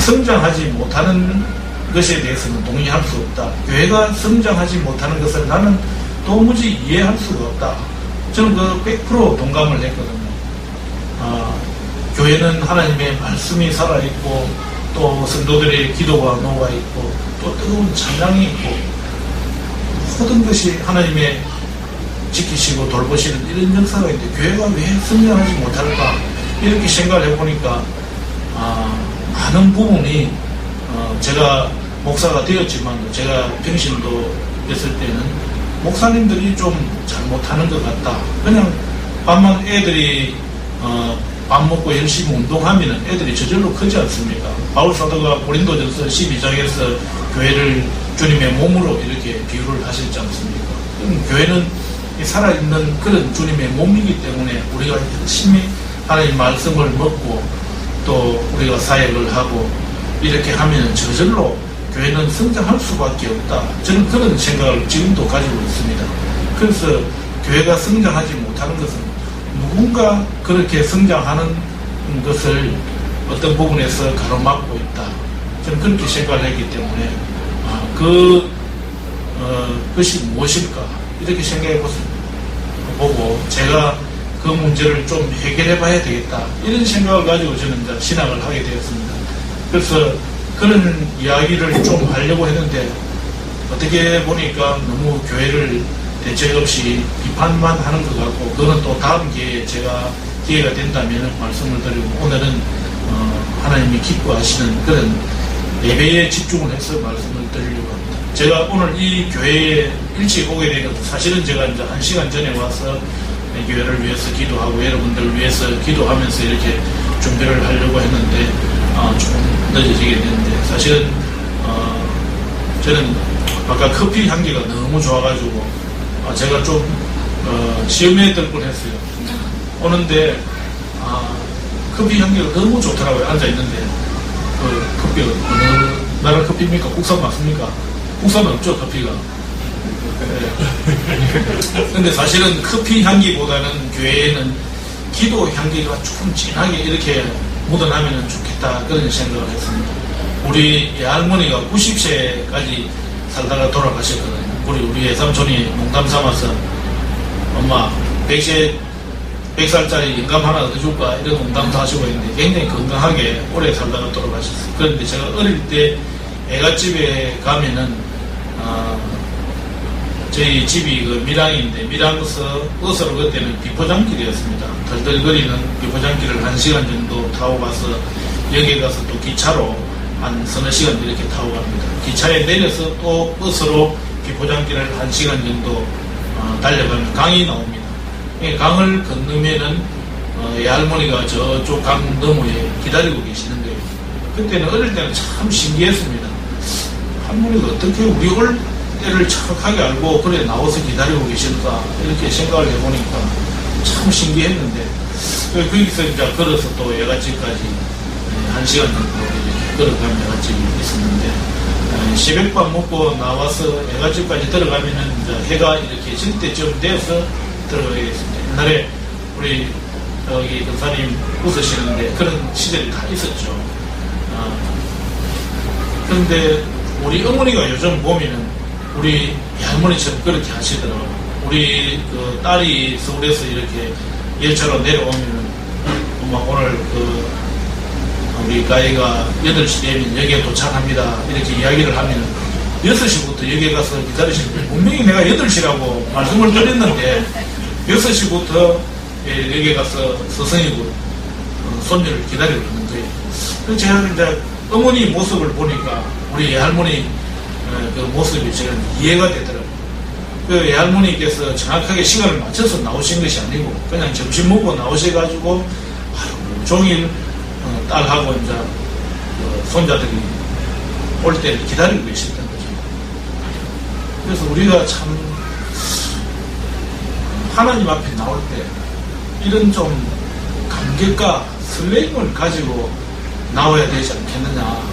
성장하지 못하는 것에 대해서는 동의할 수 없다. 교회가 성장하지 못하는 것을 나는 도무지 이해할 수가 없다. 저는 그 100% 동감을 했거든요. 교회는 하나님의 말씀이 살아있고 또 성도들의 기도가 녹아있고 또 뜨거운 찬양이 있고 모든 것이 하나님의 지키시고 돌보시는 이런 역사가 있는데 교회가 왜 성장하지 못할까 이렇게 생각을 해보니까 많은 부분이 제가 목사가 되었지만 제가 병신도 됐을 때는 목사님들이 좀 잘못하는 것 같다. 그냥 밤만 애들이 밥 먹고 열심히 운동하면 애들이 저절로 크지 않습니까? 바울 사도가 고린도전서 12장에서 교회를 주님의 몸으로 이렇게 비유를 하셨지 않습니까? 교회는 살아있는 그런 주님의 몸이기 때문에 우리가 열심히 하나님 말씀을 먹고 또 우리가 사역을 하고 이렇게 하면 저절로 교회는 성장할 수밖에 없다. 저는 그런 생각을 지금도 가지고 있습니다. 그래서 교회가 성장하지 못하는 것은 누군가 그렇게 성장하는 것을 어떤 부분에서 가로막고 있다. 저는 그렇게 생각을 했기 때문에 그것이 무엇일까 이렇게 생각해 보고 제가 그 문제를 좀 해결해 봐야 되겠다 이런 생각을 가지고 저는 이제 신학을 하게 되었습니다. 그래서 그런 이야기를 좀 하려고 했는데 어떻게 보니까 너무 교회를 대책 없이 비판만 하는 것 같고 그거는 또 다음 기회에 제가 기회가 된다면 말씀을 드리고 오늘은 하나님이 기뻐하시는 그런 예배에 집중을 해서 말씀을 드리려고 합니다. 제가 오늘 이 교회에 일찍 오게 된 것도 사실은 제가 이제 1시간 전에 와서 교회를 위해서 기도하고 여러분들을 위해서 기도하면서 이렇게 준비를 하려고 했는데 조금 늦어지게 됐는데 사실은 저는 아까 커피 향기가 너무 좋아가지고 제가 좀 시험에 들 뻔했어요. 오는데 커피 향기가 너무 좋더라고요. 앉아있는데 그 커피가 어느 나라 커피입니까? 국산 맞습니까? 국산은 없죠 커피가. 근데 사실은 커피 향기보다는 교회에는 기도 향기가 조금 진하게 이렇게 묻어나면 좋겠다 그런 생각을 했습니다. 우리 할머니가 90세까지 살다가 돌아가셨거든요. 우리 외삼촌이 농담 삼아서 엄마 100살짜리 영감 하나 더 줄까 이런 농담도 하시고 있는데 굉장히 건강하게 오래 살다가 돌아가셨어요. 그런데 제가 어릴 때 애갓집에 가면은 저희 집이 그 밀양인데 밀양에서 어서로 그때는 비포장길이었습니다. 덜덜거리는 비포장길을 1시간 정도 타고 가서 역에 가서 또 기차로 한 서너 시간 이렇게 타고 갑니다. 기차에 내려서 또 버스로 비포장길을 1시간 정도 달려가면 강이 나옵니다. 강을 건너면은 할머니가 저쪽 강 너머에 기다리고 계시는 거예요. 그때는 어릴 때는 참 신기했습니다. 할머니가 어떻게 우리 올 때를 정확하게 알고 그래 나와서 기다리고 계실까 이렇게 생각을 해보니까 참 신기했는데 거기서 이제 걸어서 또 애갓집까지 1시간 정도 걸어가면 애갓집이 있었는데 새벽밥 먹고 나와서 애갓집까지 들어가면은 이제 해가 이렇게 질 때쯤 되어서 들어가게 됐습니다. 옛날에 우리 여기 권사님 웃으시는데 그런 시절이 다 있었죠. 그런데 우리 어머니가 요즘 보면은 우리 할머니처럼 그렇게 하시더라고요. 우리 그 딸이 서울에서 이렇게 열차로 내려오면은 엄마 오늘 우리 가이가 8시 되면 역에 도착합니다. 이렇게 이야기를 하면은 6시부터 역에 가서 기다리시는 분명히 내가 8시라고 말씀을 드렸는데 6시부터 역에 가서 서성이고 손녀를 기다리고 있는 거예요. 그래서 제가 이제 어머니 모습을 보니까 우리 할머니 그 모습이 제가 이해가 되더라고요. 그 할머니께서 정확하게 시간을 맞춰서 나오신 것이 아니고 그냥 점심 먹고 나오셔가지고 하루 종일 딸하고 이제 손자들이 올 때를 기다리고 계셨던 거죠. 그래서 우리가 참 하나님 앞에 나올 때 이런 좀 감격과 설레임을 가지고 나와야 되지 않겠느냐.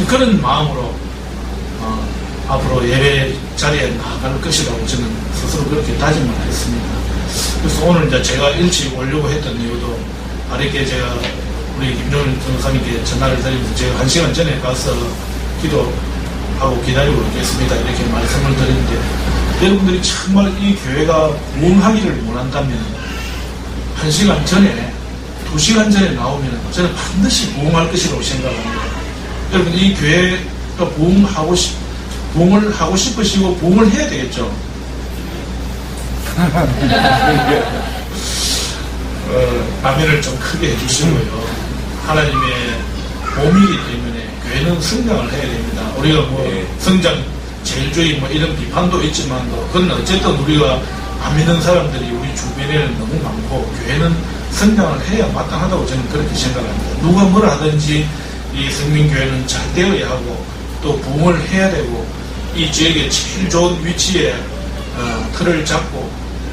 그런 마음으로 앞으로 예배 자리에 나아갈 것이라고 저는 스스로 그렇게 다짐을 했습니다. 그래서 오늘 이제 제가 일찍 오려고 했던 이유도 이렇게 제가 우리 김종일 전사님께 전화를 드리면서 제가 1시간 전에 가서 기도하고 기다리고 있겠습니다. 이렇게 말씀을 드리는데, 여러분들이 정말 이 교회가 부흥하기를 원한다면 1시간 전에 2시간 전에 나오면 저는 반드시 부흥할 것이라고 생각합니다. 여러분, 이 교회가 부흥을 하고 싶으시고 부흥을 해야 되겠죠. 아멘을 좀 크게 해주시고요. 하나님의 몸이기 때문에 교회는 성장을 해야 됩니다. 우리가 성장 제일주의 이런 비판도 있지만도, 그건 어쨌든 우리가 안 믿는 사람들이 우리 주변에는 너무 많고, 교회는 성장을 해야 마땅하다고 저는 그렇게 생각합니다. 누가 뭐라 하든지 이 성민교회는 잘 되어야 하고, 또 부흥을 해야 되고, 이 지역의 제일 좋은 위치에 틀을 잡고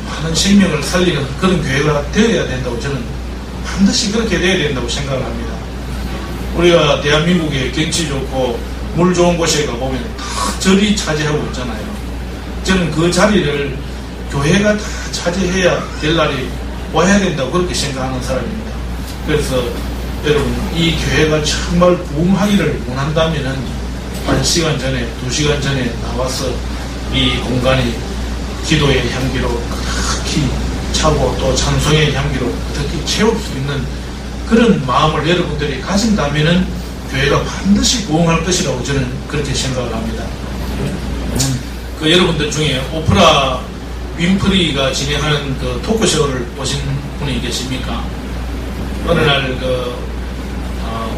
많은 생명을 살리는 그런 교회가 되어야 된다고 저는 반드시 그렇게 되어야 된다고 생각을 합니다. 우리가 대한민국에 경치 좋고 물 좋은 곳에 가보면 다 절이 차지하고 있잖아요. 저는 그 자리를 교회가 다 차지해야 될 날이 와야 된다고 그렇게 생각하는 사람입니다. 그래서 여러분, 이 교회가 정말 부흥하기를 원한다면은 1시간 전에, 2시간 전에 나와서 이 공간이 기도의 향기로 그렇게 차고 또 찬송의 향기로 그렇게 채울 수 있는 그런 마음을 여러분들이 가진다면은 교회가 반드시 부흥할 것이라고 저는 그렇게 생각을 합니다. 그 여러분들 중에 오프라 윈프리가 진행하는 그 토크쇼를 보신 분이 계십니까? 어느 날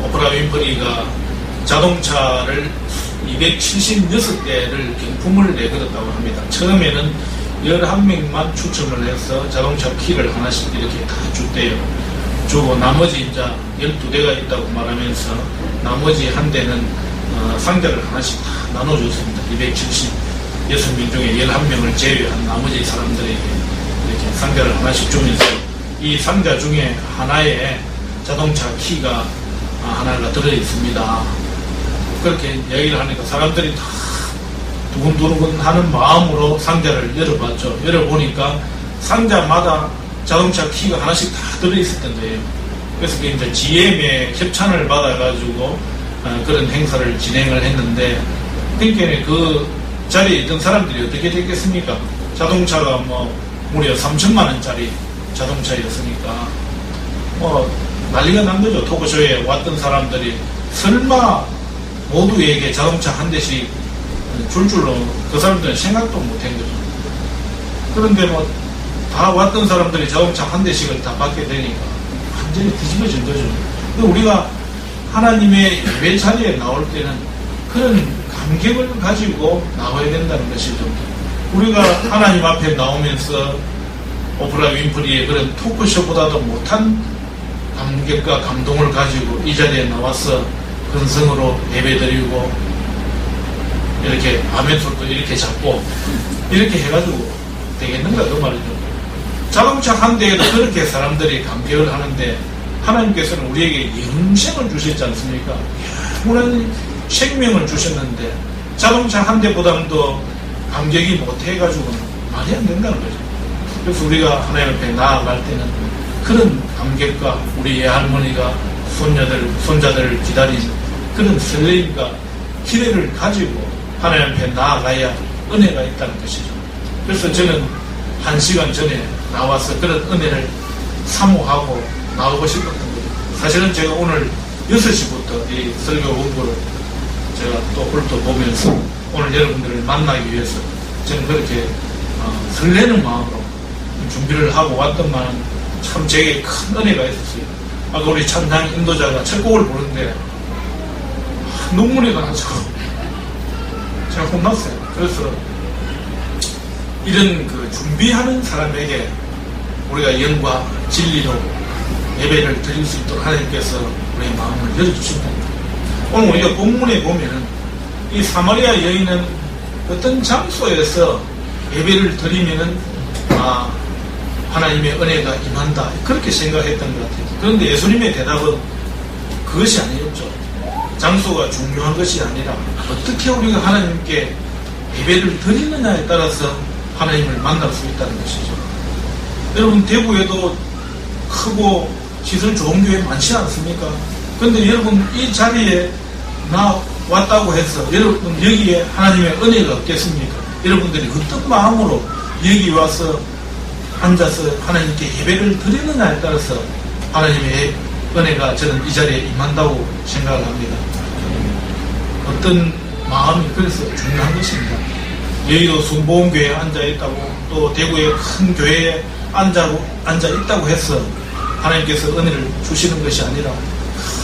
오프라 윈프리가 자동차를 276대를 경품을 내걸었다고 합니다. 처음에는 11명만 추첨을 해서 자동차 키를 하나씩 이렇게 다 줬대요. 주고 나머지 이제 12대가 있다고 말하면서 나머지 한 대는 상자를 하나씩 다 나눠줬습니다. 276명 중에 11명을 제외한 나머지 사람들에게 이렇게 상자를 하나씩 주면서 이 상자 중에 하나에 자동차 키가 하나가 들어있습니다. 그렇게 얘기를 하니까 사람들이 다 두근두근 하는 마음으로 상자를 열어봤죠. 열어보니까 상자마다 자동차 키가 하나씩 다 들어있었던 거예요. 그래서 이제 GM의 협찬을 받아가지고 그런 행사를 진행을 했는데, 그러니까 그 자리에 있던 사람들이 어떻게 됐겠습니까? 자동차가 무려 3천만 원짜리 자동차였으니까 난리가 난 거죠. 토크쇼에 왔던 사람들이 설마 모두에게 자동차 한 대씩 줄 줄로 그 사람들은 생각도 못한 거죠. 그런데 다 왔던 사람들이 자동차 한 대씩을 다 받게 되니까 완전히 뒤집어진 거죠. 우리가 하나님의 예배 자리에 나올 때는 그런 감격을 가지고 나와야 된다는 것이죠. 우리가 하나님 앞에 나오면서 오프라 윈프리의 그런 토크쇼보다도 못한 감격과 감동을 가지고 이 자리에 나와서 근성으로 예배드리고 이렇게 아멘소리도 이렇게 잡고 이렇게 해가지고 되겠는가 그 말이죠. 자동차 한 대에도 그렇게 사람들이 감격을 하는데 하나님께서는 우리에게 영생을 주셨지 않습니까? 영원한 생명을 주셨는데 자동차 한 대보다는 더 감격이 못해가지고는 말이 안 된다는 거죠. 그래서 우리가 하나님 앞에 나아갈 때는 그런 감격과 우리 애할머니가 손자들을 기다리는 그런 설레임과 기대를 가지고 하나님 앞에 나아가야 은혜가 있다는 것이죠. 그래서 저는 1시간 전에 나와서 그런 은혜를 사모하고 나오고 싶었던 거죠. 사실은 제가 오늘 6시부터 이 설교 원고를 제가 또 훑어보면서 오늘 여러분들을 만나기 위해서 저는 그렇게 설레는 마음으로 준비를 하고 왔던만은 참 제게 큰 은혜가 있었어요. 아까 우리 찬양 인도자가 첫 곡을 부르는데 눈물이 나가지고 제가 혼났어요. 그래서 이런 그 준비하는 사람에게 우리가 영과 진리로 예배를 드릴 수 있도록 하나님께서 우리의 마음을 열어주신답니다. 오늘 우리가 본문에 보면은 이 사마리아 여인은 어떤 장소에서 예배를 드리면은 하나님의 은혜가 임한다 그렇게 생각했던 것 같아요. 그런데 예수님의 대답은 그것이 아니었죠. 장소가 중요한 것이 아니라 어떻게 우리가 하나님께 예배를 드리느냐에 따라서 하나님을 만날 수 있다는 것이죠. 여러분 대구에도 크고 시설 좋은 교회 많지 않습니까? 근데 여러분 이 자리에 나 왔다고 해서 여러분 여기에 하나님의 은혜가 없겠습니까? 여러분들이 어떤 마음으로 여기 와서 앉아서 하나님께 예배를 드리느냐에 따라서 하나님의 은혜가 저는 이 자리에 임한다고 생각을 합니다. 어떤 마음이 그래서 중요한 것입니다. 여의도 순복음교회에 앉아있다고 또 대구의 큰 교회에 앉아있다고 해서 하나님께서 은혜를 주시는 것이 아니라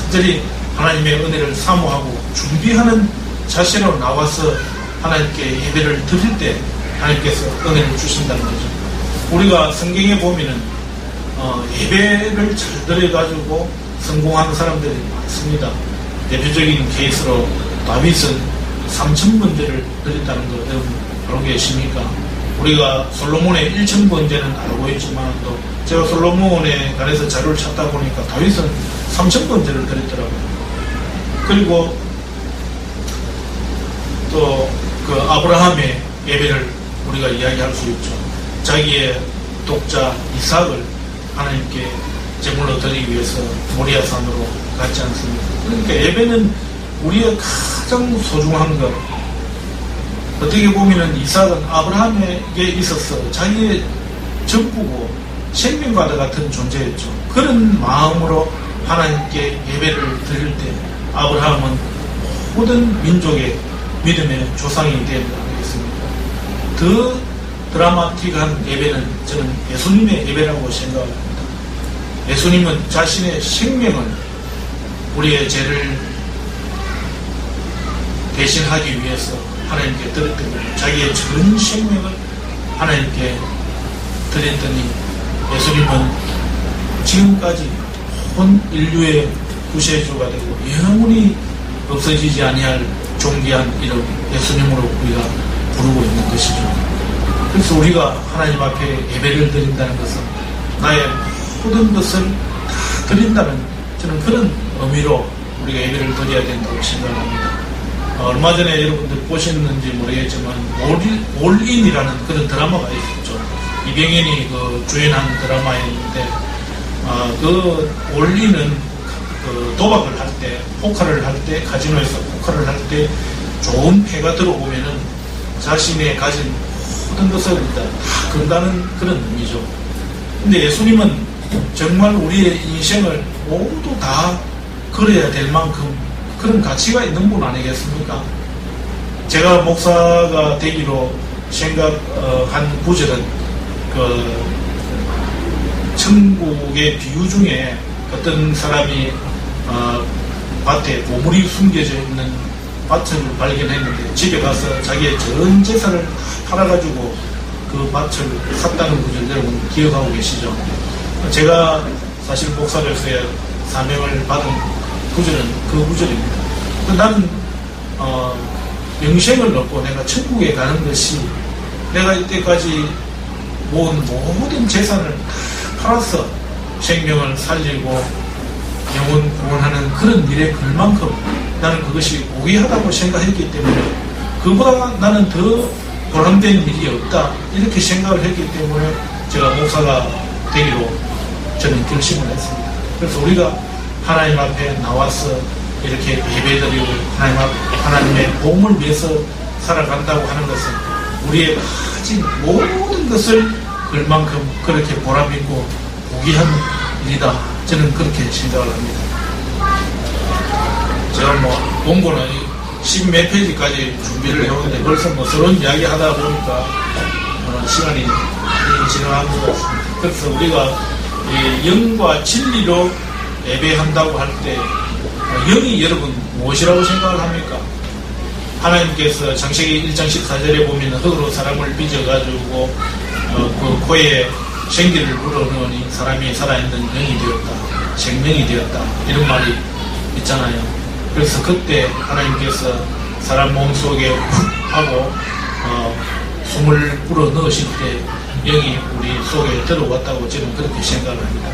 간절히 하나님의 은혜를 사모하고 준비하는 자세로 나와서 하나님께 예배를 드릴 때 하나님께서 은혜를 주신다는 거죠. 우리가 성경에 보면은 예배를 잘 드려가지고 성공하는 사람들이 많습니다. 대표적인 케이스로 다윗은 3,000번제를 드렸다는 거 여러분 알고 계십니까? 우리가 솔로몬의 1,000번제는 알고 있지만 또 제가 솔로몬에 관해서 자료를 찾다 보니까 다윗은 3,000번제를 드렸더라고요. 그리고 또 그 아브라함의 예배를 우리가 이야기할 수 있죠. 자기의 독자 이삭을 하나님께 제물로 드리기 위해서 모리아산으로 갔지 않습니까? 그러니까 예배는 우리의 가장 소중한 것. 어떻게 보면은 이삭은 아브라함에게 있어서 자기의 전부고 생명과도 같은 존재였죠. 그런 마음으로 하나님께 예배를 드릴 때 아브라함은 모든 민족의 믿음의 조상이 되지 않겠습니까? 더 드라마틱한 예배는 저는 예수님의 예배라고 생각합니다. 예수님은 자신의 생명을 우리의 죄를 대신하기 위해서 하나님께 드렸더니 자기의 전 생명을 하나님께 드렸더니 예수님은 지금까지 온 인류의 구세주가 되고 영원히 없어지지 아니할 존귀한 이름 예수님으로 우리가 부르고 있는 것이죠. 그래서 우리가 하나님 앞에 예배를 드린다는 것은 나의 모든 것을 다 드린다는 저는 그런 의미로 우리가 예배를 드려야 된다고 생각합니다. 얼마 전에 여러분들 보셨는지 모르겠지만 올인이라는 그런 드라마가 있었죠. 이병현이 그 주연한 드라마였는데 그 올인은 그 도박을 할 때, 포커를 할 때, 카지노에서 포커를 할 때 좋은 패가 들어오면은 자신의 가진 모든 것을 다 건다는 그런 의미죠. 근데 예수님은 정말 우리의 인생을 모두 다 걸어야 될 만큼 그런 가치가 있는 분 아니겠습니까? 제가 목사가 되기로 생각한 구절은 그 천국의 비유 중에 어떤 사람이 밭에 보물이 숨겨져 있는 밭을 발견했는데 집에 가서 자기의 전 재산을 팔아가지고 그 밭을 샀다는 구절 여러분 기억하고 계시죠? 제가 사실 목사로서의 사명을 받은 구절은 그 구절입니다. 나는 영생을 얻고 내가 천국에 가는 것이 내가 이때까지 모은 모든 재산을 다 팔아서 생명을 살리고 영혼 구원하는 그런 일에 걸 만큼 나는 그것이 고귀하다고 생각했기 때문에 그보다 나는 더 보람된 일이 없다 이렇게 생각을 했기 때문에 제가 목사가 되기로 저는 결심을 했습니다. 그래서 우리가 하나님 앞에 나와서 이렇게 예배드리고 하나님의 복음을 위해서 살아간다고 하는 것은 우리의 가진 모든 것을 걸 만큼 그렇게 보람있고 고귀한 일이다. 저는 그렇게 생각을 합니다. 제가 원고는 10몇 페이지까지 준비를 해오는데 벌써 서론 이야기 하다 보니까 시간이 지나간 것 같습니다. 그래서 우리가 영과 진리로 예배한다고 할 때 영이 여러분 무엇이라고 생각을 합니까? 하나님께서 창세기 1장 14절에 보면 흙으로 사람을 빚어가지고 그 코에 생기를 불어넣으니 사람이 살아있는 영이 되었다. 생명이 되었다. 이런 말이 있잖아요. 그래서 그때 하나님께서 사람 몸속에 훅 하고 숨을 불어넣으실 때 영이 우리 속에 들어왔다고 저는 그렇게 생각을 합니다.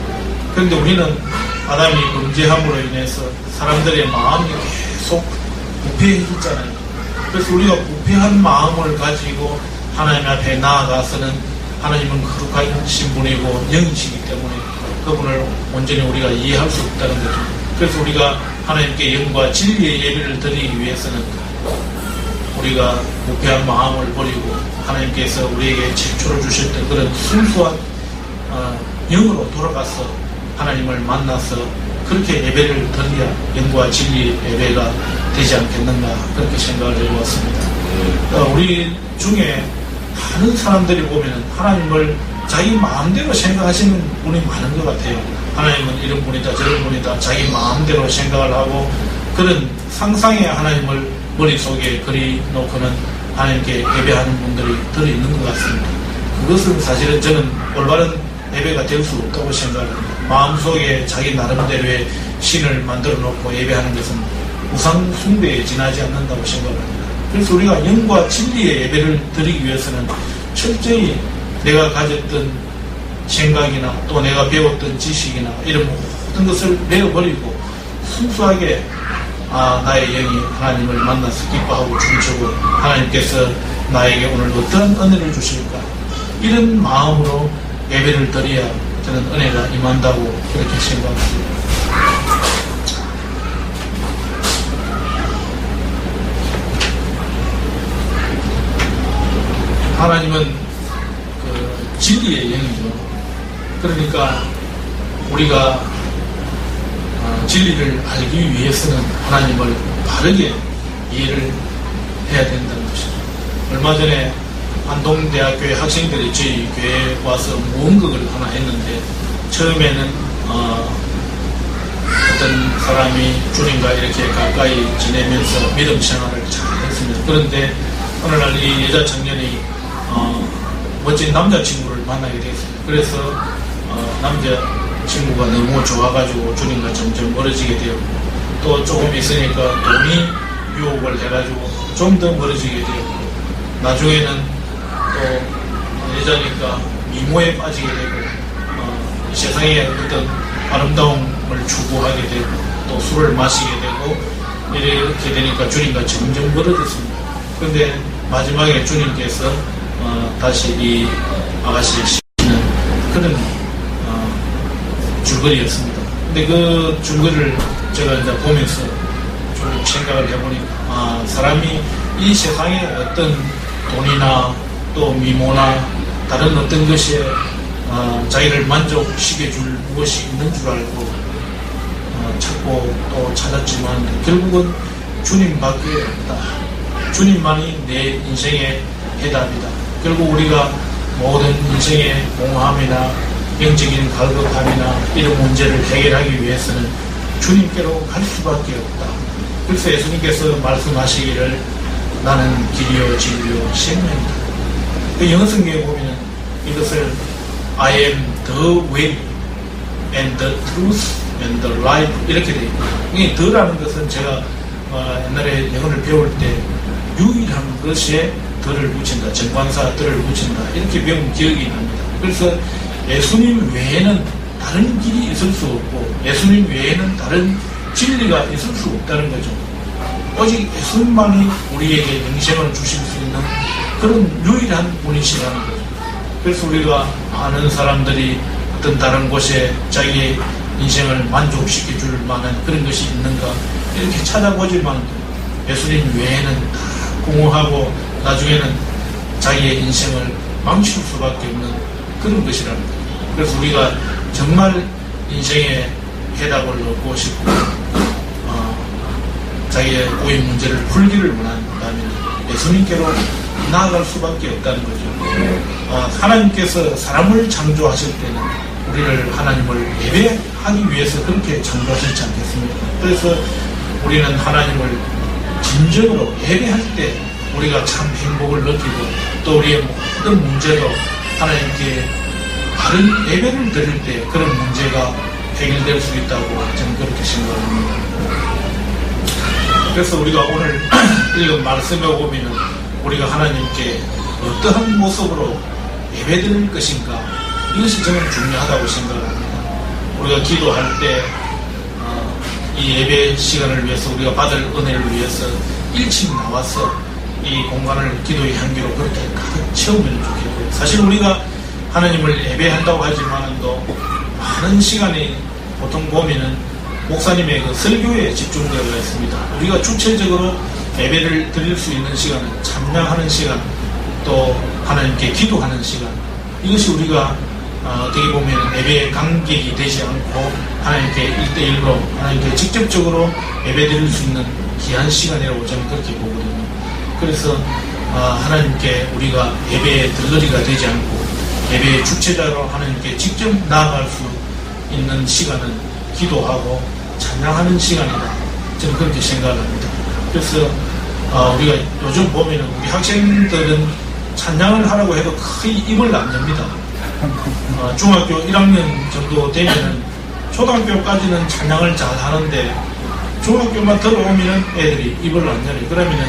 그런데 우리는 아담이 범죄함으로 인해서 사람들의 마음이 계속 부패해졌잖아요. 그래서 우리가 부패한 마음을 가지고 하나님 앞에 나아가서는 하나님은 거룩하신 분이고 영이시기 때문에 그 그분을 온전히 우리가 이해할 수 없다는 거죠. 그래서 우리가 하나님께 영과 진리의 예배를 드리기 위해서는 우리가 무패한 마음을 버리고 하나님께서 우리에게 최초로 주셨던 그런 순수한 영으로 돌아가서 하나님을 만나서 그렇게 예배를 드려야 영과 진리의 예배가 되지 않겠는가, 그렇게 생각을 해보았습니다. 우리 중에 많은 사람들이 보면 하나님을 자기 마음대로 생각하시는 분이 많은 것 같아요. 하나님은 이런 분이다 저런 분이다 자기 마음대로 생각을 하고 그런 상상의 하나님을 머릿속에 그려놓고는 하나님께 예배하는 분들이 들어있는 것 같습니다. 그것은 사실은 저는 올바른 예배가 될 수 없다고 생각합니다. 마음속에 자기 나름대로의 신을 만들어 놓고 예배하는 것은 우상 숭배에 지나지 않는다고 생각합니다. 그래서 우리가 영과 진리의 예배를 드리기 위해서는 철저히 내가 가졌던 생각이나 또 내가 배웠던 지식이나 이런 모든 것을 내어버리고 순수하게 나의 영이 하나님을 만나서 기뻐하고 춤추고 하나님께서 나에게 오늘 어떤 은혜를 주실까, 이런 마음으로 예배를 드려야 저는 은혜가 임한다고 그렇게 생각합니다. 하나님은 진리의 영이죠. 그러니까 우리가 진리를 알기 위해서는 하나님을 바르게 이해를 해야 된다는 것이죠. 얼마 전에 안동대학교의 학생들이 저희 교회에 와서 무언극을 하나 했는데, 처음에는 어떤 사람이 주님과 이렇게 가까이 지내면서 믿음 생활을 잘 했습니다. 그런데 어느 날 이 여자 청년이 멋진 남자친구를 만나게 되었습니다. 그래서 남자친구가 너무 좋아가지고 주님과 점점 멀어지게 되었고, 또 조금 있으니까 돈이 유혹을 해가지고 좀 더 멀어지게 되었고, 나중에는 또 여자니까 미모에 빠지게 되고 세상에 어떤 아름다움을 추구하게 되고 또 술을 마시게 되고 이렇게 되니까 주님과 점점 멀어졌습니다. 그런데 마지막에 주님께서 다시 이 아가씨를 시키는 그런 줄거리였습니다. 근데 그 줄거리를 제가 이제 보면서 좀 생각을 해보니까 사람이 이 세상에 어떤 돈이나 또 미모나 다른 어떤 것에 자기를 만족시켜줄 무엇이 있는 줄 알고 찾고 또 찾았지만 결국은 주님밖에 없다. 주님만이 내 인생의 해답이다. 결국 우리가 모든 인생의 공허함이나 영적인 갈급함이나 이런 문제를 해결하기 위해서는 주님께로 갈 수밖에 없다. 그래서 예수님께서 말씀하시기를 나는 길이요 진리요 생명이다. 그 영어 성경에 보면 이것을 I am the way and the truth and the life 이렇게 되어 있고, 이 the라는 것은 제가 옛날에 영어를 배울 때 유일한 것에 더를 붙인다, 정관사 더를 붙인다 이렇게 배운 기억이 납니다. 그래서 예수님 외에는 다른 길이 있을 수 없고 예수님 외에는 다른 진리가 있을 수 없다는 거죠. 오직 예수님만이 우리에게 영생을 주실 수 있는 그런 유일한 분이시라는 거죠. 그래서 우리가 많은 사람들이 어떤 다른 곳에 자기의 인생을 만족시켜줄 만한 그런 것이 있는가 이렇게 찾아보지만 예수님 외에는 다 공허하고 나중에는 자기의 인생을 망칠 수밖에 없는 그런 것이라는 거죠. 그래서 우리가 정말 인생의 해답을 얻고 싶고 자기의 고인 문제를 풀기를 원한다면 예수님께로 나아갈 수밖에 없다는 거죠. 하나님께서 사람을 창조하실 때는 우리를 하나님을 예배하기 위해서 그렇게 창조하셨지 않겠습니까? 그래서 우리는 하나님을 진정으로 예배할 때 우리가 참 행복을 느끼고 또 우리의 모든 문제도 하나님께 바른 예배를 드릴 때 그런 문제가 해결될 수 있다고 저는 그렇게 생각합니다. 그래서 우리가 오늘 읽은 말씀에 보면은 우리가 하나님께 어떠한 모습으로 예배드릴 것인가 이것이 저는 중요하다고 생각합니다. 우리가 기도할 때 이 예배 시간을 위해서 우리가 받을 은혜를 위해서 일찍 나와서 이 공간을 기도의 향기로 그렇게 가득 채우면 좋겠고요. 사실 우리가 하나님을 예배한다고 하지만도 많은 시간이 보통 보면은 목사님의 그 설교에 집중되어 있습니다. 우리가 주체적으로 예배를 드릴 수 있는 시간은 찬양하는 시간, 또 하나님께 기도하는 시간, 이것이 우리가 어떻게 보면 예배의 관객이 되지 않고 하나님께 1대1로 하나님께 직접적으로 예배 드릴 수 있는 귀한 시간이라고 저는 그렇게 보거든요. 그래서 하나님께 우리가 예배의 들러리가 되지 않고 예배의 주체자로 하나님께 직접 나아갈 수 있는 시간은 기도하고 찬양하는 시간이다, 저는 그렇게 생각합니다. 그래서 우리가 요즘 보면은 우리 학생들은 찬양을 하라고 해도 거의 입을 안 엽니다. 중학교 1학년 정도 되면은 초등학교까지는 찬양을 잘 하는데 중학교만 들어오면은 애들이 입을 안 열어요. 그러면은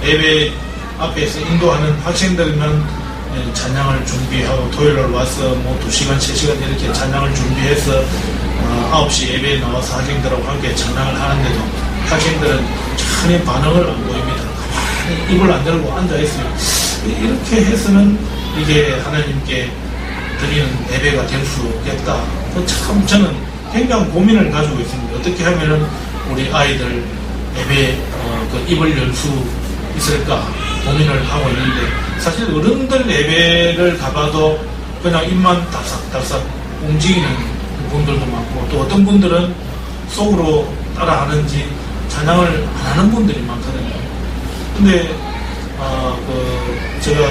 예배 앞에서 인도하는 학생들만 찬양을 준비하고 토요일날 와서 뭐 2시간, 3시간 이렇게 찬양을 준비해서 9시 예배에 나와서 학생들하고 함께 찬양을 하는데도 학생들은 전혀 반응을 안 보입니다. 가만히 입을 안 열고 앉아있어요. 이렇게 해서는 이게 하나님께 드리는 예배가 될 수 없겠다. 참 저는 굉장히 고민을 가지고 있습니다. 어떻게 하면은 우리 아이들 예배 그 입을 열 수 있을까 고민을 하고 있는데, 사실 어른들 예배를 가봐도 그냥 입만 답싹답싹 움직이는 분들도 많고, 또 어떤 분들은 속으로 따라하는지 찬양을 안 하는 분들이 많거든요. 근데 제가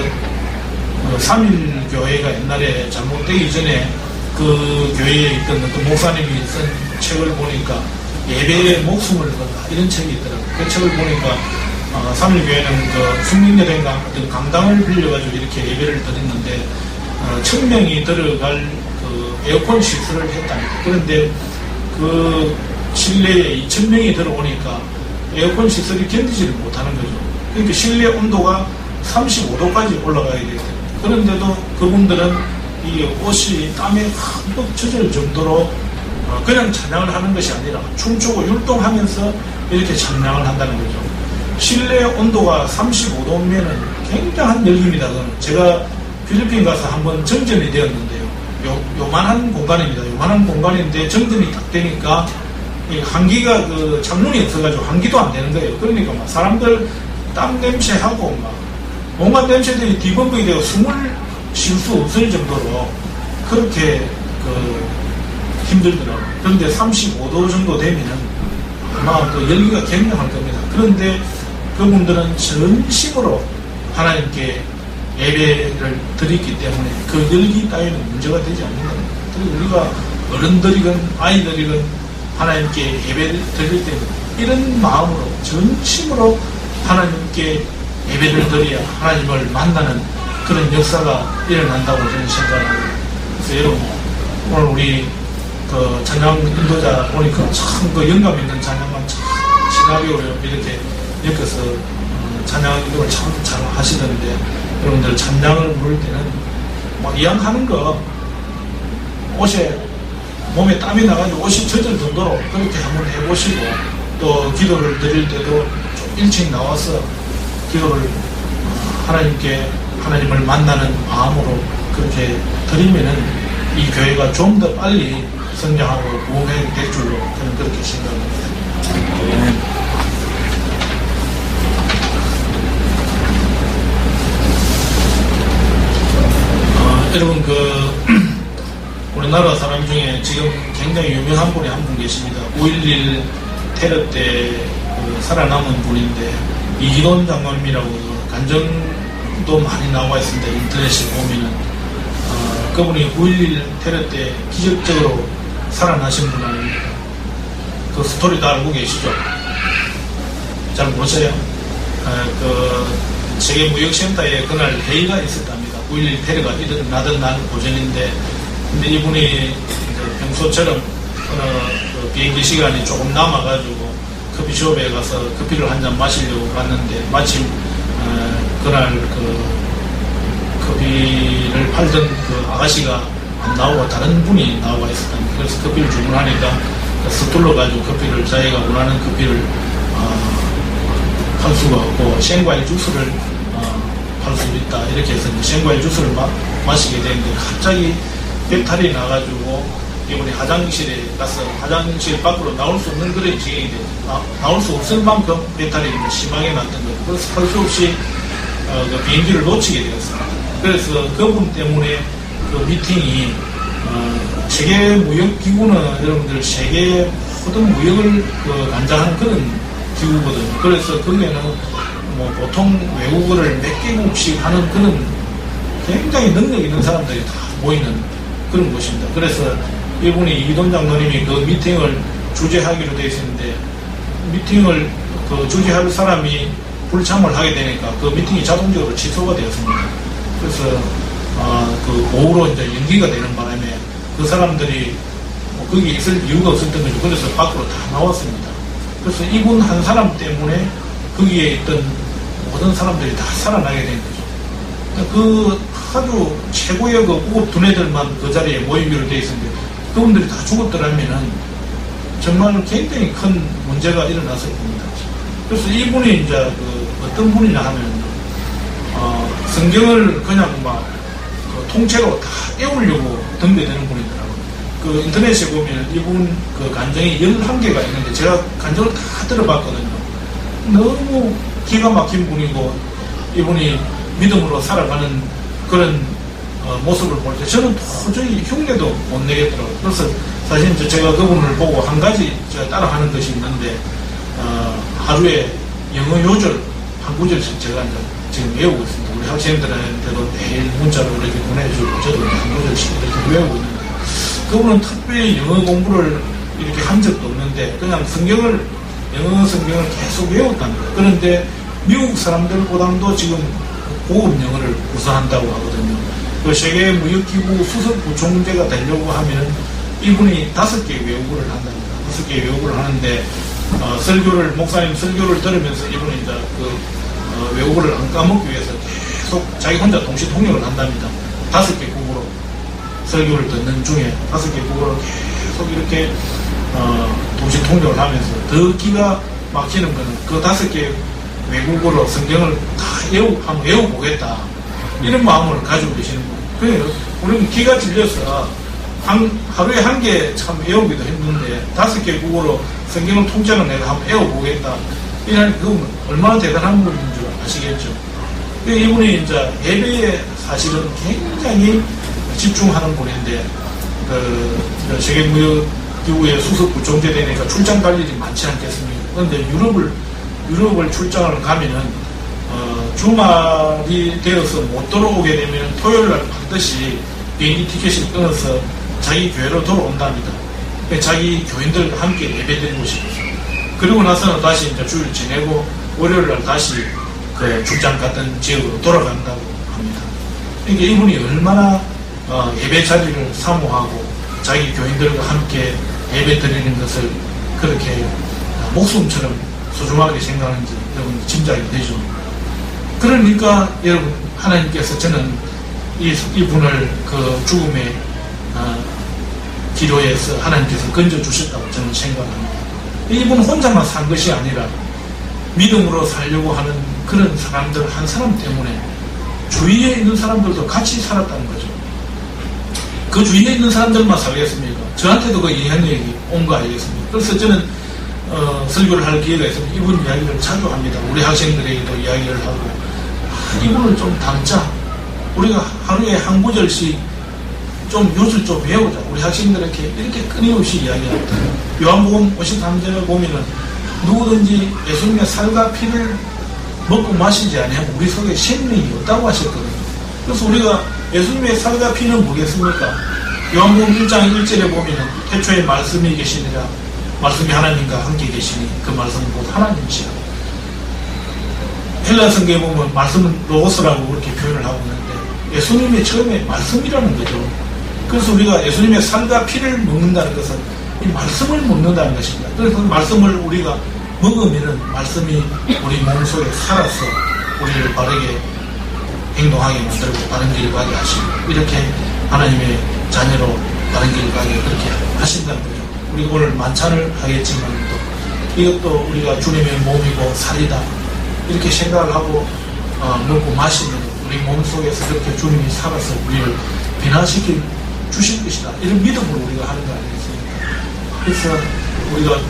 3.1교회가 옛날에 잘못되기 전에 그 교회에 있던 어떤 목사님이 쓴 책을 보니까 예배에 목숨을 건다 이런 책이 있더라고요. 그 책을 보니까 3.1교회는 그 숙민여대인가 어떤 강당을 빌려가지고 이렇게 예배를 드렸는데 1,000명이 들어갈 그 에어컨 시설을 했답니다. 그런데 그 실내에 2,000명이 들어오니까 에어컨 시설이 견디지를 못하는 거죠. 그러니까 실내 온도가 35도까지 올라가야 되거든요. 그런데도 그분들은 이 옷이 땀에 흠뻑 젖을 정도로 그냥 찬양을 하는 것이 아니라 춤추고 율동하면서 이렇게 찬양을 한다는 거죠. 실내 온도가 35도면은 굉장한 열기입니다. 제가 필리핀 가서 한번 정전이 되었는데요. 요만한 공간입니다. 요만한 공간인데 정전이 딱 되니까 환기가 그 창문이 없어가지고 환기도 안 되는 거예요. 그러니까 막 사람들 땀 냄새하고 막 온갖 냄새들이 뒤범벅이 되고 숨을 쉴 수 없을 정도로 그렇게 힘들더라고요. 그런데 35도 정도 되면은 아마 그 열기가 굉장할 겁니다. 그런데 그분들은 전심으로 하나님께 예배를 드리기 때문에 그 열기 따위는 문제가 되지 않는 겁니다. 그리고 우리가 어른들이건 아이들이건 하나님께 예배를 드릴 때는 이런 마음으로 전심으로 하나님께 예배를 드려야 하나님을 만나는 그런 역사가 일어난다고 저는 생각합니다. 그래서 여러분, 오늘 우리 그 찬양 인도자 보니까 참 그 영감 있는 찬양만 참 진하게 이렇게 엮어서 찬양 인도를 참 잘 하시던데, 여러분들 찬양을 부를 때는 뭐 이왕하는 거 옷에 몸에 땀이 나가지고 옷이 젖을 정도로 그렇게 한번 해보시고, 또 기도를 드릴 때도 좀 일찍 나와서 기도를 하나님을 만나는 마음으로 그렇게 드리면은 이 교회가 좀 더 빨리 성장하고 부흥이 될 줄로 저는 그렇게 생각합니다. 여러분 우리나라 사람 중에 지금 굉장히 유명한 분이 한 분 계십니다. 5.11 테러 때 살아남은 분인데, 이기돈 장관님이라고 간정도 많이 나와 있습니다. 인터넷에 보면은 그분이 9.11 테러 때 기적적으로 살아나신 분 아닙니까? 그 스토리 다 알고 계시죠? 잘 모르세요? 세계무역센터에 그날 회의가 있었답니다. 9.11 테러가 일어나던 날 오전인데, 근데 이분이 평소처럼 그 비행기 시간이 조금 남아가지고 커피숍에 가서 커피를 한 잔 마시려고 갔는데, 마침 그날 커피를 팔던 그 아가씨가 안 나오고 다른 분이 나와 있었답니다. 그래서 커피를 주문하니까 서툴러 가지고 커피를, 자기가 원하는 커피를 팔 수가 없고 생과일 주스를 팔 수 있다 이렇게 해서 생과일 주스를 마시게 되는데, 갑자기 배탈이 나가지고 이번에 화장실에 가서 화장실 밖으로 나올 수 없는 그런 지경이 돼. 나올 수 없을 만큼 배탈이 심하게 났던 거예요. 그래서 할 수 없이 그 비행기를 놓치게 되었습니다. 그래서 그분 때문에 그 미팅이 세계무역기구는 여러분들 세계 모든 무역을 관장하는 그런 기구거든요. 그래서 거기에는 뭐 보통 외국어를 몇 개국씩 하는 그런 굉장히 능력 있는 사람들이 다 모이는 그런 곳입니다. 그래서 이분이 이기돈 장로님이 그 미팅을 주재하기로 되어 있었는데 미팅을 주재할 사람이 불참을 하게 되니까 그 미팅이 자동적으로 취소가 되었습니다. 그래서 그 오후로 이제 연기가 되는 바람에 그 사람들이 거기 있을 이유가 없었던 거죠. 그래서 밖으로 다 나왔습니다. 그래서 이분 한 사람 때문에 거기에 있던 모든 사람들이 다 살아나게 된 거죠. 그 아주 최고의 그 고급 두뇌들만 그 자리에 모이기로 되어 있었는데 그분들이 다 죽었더라면은 정말 굉장히 큰 문제가 일어났을 겁니다. 그래서 이분이 이제 어떤 분이냐 하면 성경을 그냥 막 통째로 다 애우려고 덤벼드는 분이더라고요. 그 인터넷에 보면 이분 그 간증이 11개가 있는데 제가 간증을 다 들어봤거든요. 너무 기가 막힌 분이고 이분이 믿음으로 살아가는 그런 모습을 볼 때 저는 도저히 흉내도 못 내겠더라고요. 그래서 사실 이제 제가 그분을 보고 한 가지 제가 따라하는 것이 있는데 하루에 영어 요절 한 구절씩 제가 이제 지금 외우고 있습니다. 우리 학생들한테도 매일 문자로 이렇게 보내주고 저도 한 구절씩 이렇게 외우고 있는데 그분은 특별히 영어 공부를 이렇게 한 적도 없는데 그냥 영어 성경을 계속 외웠답니다. 그런데 미국 사람들보다도 지금 고급 영어를 구사한다고 하거든요. 그 세계무역기구 수석부총재가 되려고 하면 이분이 5개 외국어를 한답니다. 5개 외국어를 하는데 목사님 설교를 들으면서 이분이 이제 외국어를 안 까먹기 위해서 계속 자기 혼자 동시 통역을 한답니다. 5개 국어로 설교를 듣는 중에 5개 국어로 계속 이렇게 동시 통역을 하면서 더 기가 막히는 거는 그 5개 외국어로 성경을 다 한번 외워보겠다. 이런 마음을 가지고 계시는 거예요. 그래서 우리는 기가 질려서 하루에 한 개 참 외우기도 힘든데 5개 국어로 성경을 통째로 내가 한번 외워보겠다. 이런 그건 얼마나 대단한 분인 줄 아시겠죠. 이분이 이제 예배에 사실은 굉장히 집중하는 분인데 세계무역기구의 수석부총재 되니까 출장 갈 일이 많지 않겠습니까? 그런데 유럽을 출장을 가면은 주말이 되어서 못 돌아오게 되면 토요일날 반드시 비행기 티켓을 끊어서 자기 교회로 돌아온답니다. 자기 교인들과 함께 예배드리고 싶어서. 그리고 나서는 다시 이제 주일 지내고 월요일날 다시 그 출장 갔던 지역으로 돌아간다고 합니다. 그러니까 이분이 얼마나 예배 자리를 사모하고 자기 교인들과 함께 예배 드리는 것을 그렇게 목숨처럼 소중하게 생각하는지 여러분 짐작이 되죠. 그러니까 여러분 하나님께서 저는 이분을 그 죽음의 기로에서 하나님께서 건져주셨다고 저는 생각합니다. 이분 혼자만 산 것이 아니라 믿음으로 살려고 하는 그런 사람들 한 사람 때문에 주위에 있는 사람들도 같이 살았다는 거죠. 그 주위에 있는 사람들만 살겠습니까? 저한테도 그 영향력이 온 거 아니겠습니까? 그래서 저는 설교를 할 기회가 있으면 이분 이야기를 자주 합니다. 우리 학생들에게도 이야기를 하고 이분을 좀 담자. 우리가 하루에 한 구절씩 좀 요술 좀 배우자. 우리 학생들에게 이렇게 끊임없이 이야기합니다. 요한복음 53절을 보면은 누구든지 예수님의 살과 피를 먹고 마시지 않으면 우리 속에 생명이 없다고 하셨거든요. 그래서 우리가 예수님의 살과 피는 뭐겠습니까? 요한복음 1장 1절에 보면은 태초에 말씀이 계시니라 말씀이 하나님과 함께 계시니 그 말씀은 곧 하나님이시라. 헬라 성경에 보면 말씀은 로고스라고 그렇게 표현을 하고 있는데 예수님이 처음에 말씀이라는 거죠. 그래서 우리가 예수님의 살과 피를 먹는다는 것은 이 말씀을 먹는다는 것입니다. 그래서 그 말씀을 우리가 먹으면은 말씀이 우리 몸속에 살아서 우리를 바르게 행동하게 만들고 바른 길을 가게 하시고 이렇게 하나님의 자녀로 바른 길을 가게 그렇게 하신다는 거죠. 우리가 오늘 만찬을 하겠지만 또 이것도 우리가 주님의 몸이고 살이다 이렇게 생각을 하고 먹고 마시면 우리 몸속에서 그렇게 주님이 살아서 우리를 변화시킬 주실 것이다. 이런 믿음으로 우리가 하는 거 아니겠습니까? 그래서 우리가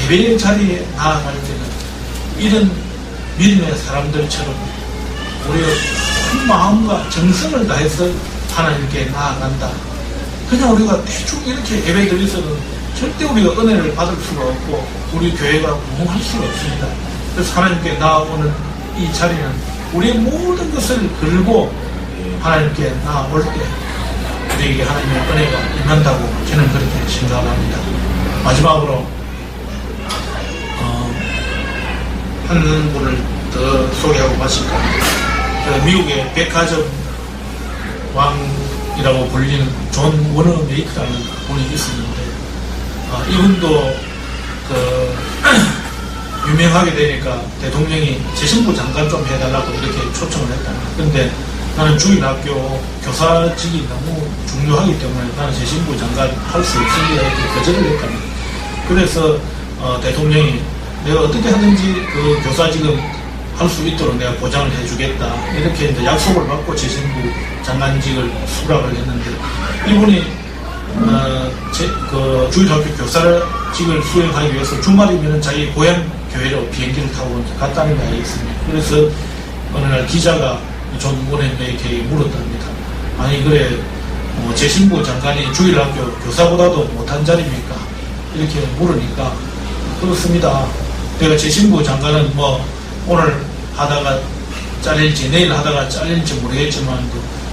예배의 자리에 나아갈 때는 이런 믿음의 사람들처럼 우리가 큰 마음과 정성을 다해서 하나님께 나아간다. 그냥 우리가 대충 이렇게 예배 드려서는 절대 우리가 은혜를 받을 수가 없고 우리 교회가 부흥할 수가 없습니다. 그래서 하나님께 나아오는 이 자리는 우리의 모든 것을 걸고 하나님께 나아올 때 우리에게 하나님의 은혜가 임한다고 저는 그렇게 생각합니다. 마지막으로 한 분을 더 소개하고 마칠까 합니다. 미국의 백화점 왕이라고 불리는 존 워너 메이크라는 분이 있었는데 이분도 유명하게 되니까 대통령이 재신부 장관 좀 해달라고 이렇게 초청을 했다. 근데 나는 주일학교 교사직이 너무 중요하기 때문에 나는 재신부 장관 할 수 없습니다. 이렇게 거절을 했다. 그래서 대통령이 내가 어떻게 하든지 그 교사직은 할 수 있도록 내가 보장을 해주겠다. 이렇게 이제 약속을 받고 재신부 장관직을 수락을 했는데 이분이 그 주일학교 교사직을 수행하기 위해서 주말이면 자기 고향 교회로 비행기를 타고 갔다는 게 알겠습니다. 그래서 어느 날 기자가 존 워너에게 물었답니다. 아니 그래 재신부 장관이 주일학교 교사보다도 못한 자리입니까? 이렇게 물으니까 그렇습니다. 내가 재신부 장관은 오늘 하다가 잘릴지 내일 하다가 잘릴지 모르겠지만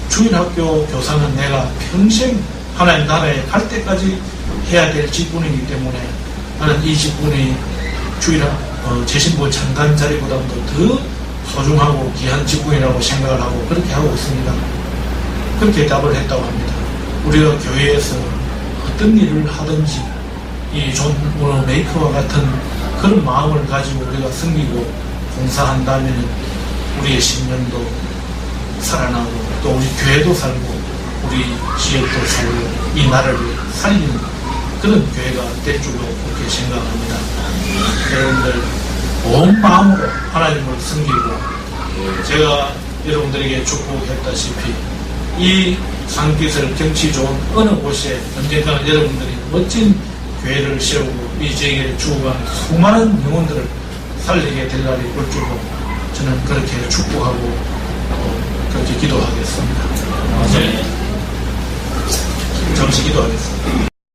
주일학교 교사는 내가 평생 하나님 나라에 갈 때까지 해야 될 직분이기 때문에 나는 이 직분이 재신부 장관 자리보다도 더 소중하고 귀한 직분이라고 생각을 하고 그렇게 하고 있습니다. 그렇게 답을 했다고 합니다. 우리가 교회에서 어떤 일을 하든지 이 존 워너 메이커와 같은 그런 마음을 가지고 우리가 섬기고 봉사한다면 우리의 신년도 살아나고 또 우리 교회도 살고 우리 지역도 살고 이 나라를 살리는 그런 교회가 될 줄로 그렇게 생각합니다. 여러분들 온 마음으로 하나님을 섬기고 제가 여러분들에게 축복했다시피 이 산기슭 경치 좋은 어느 곳에 언젠가는 여러분들이 멋진 교회를 세우고 이 지역에 죽어간 수많은 영혼들을 살리게 될 날이 올 줄로 저는 그렇게 축복하고 그렇게 기도하겠습니다. 잠시 기도하겠습니다.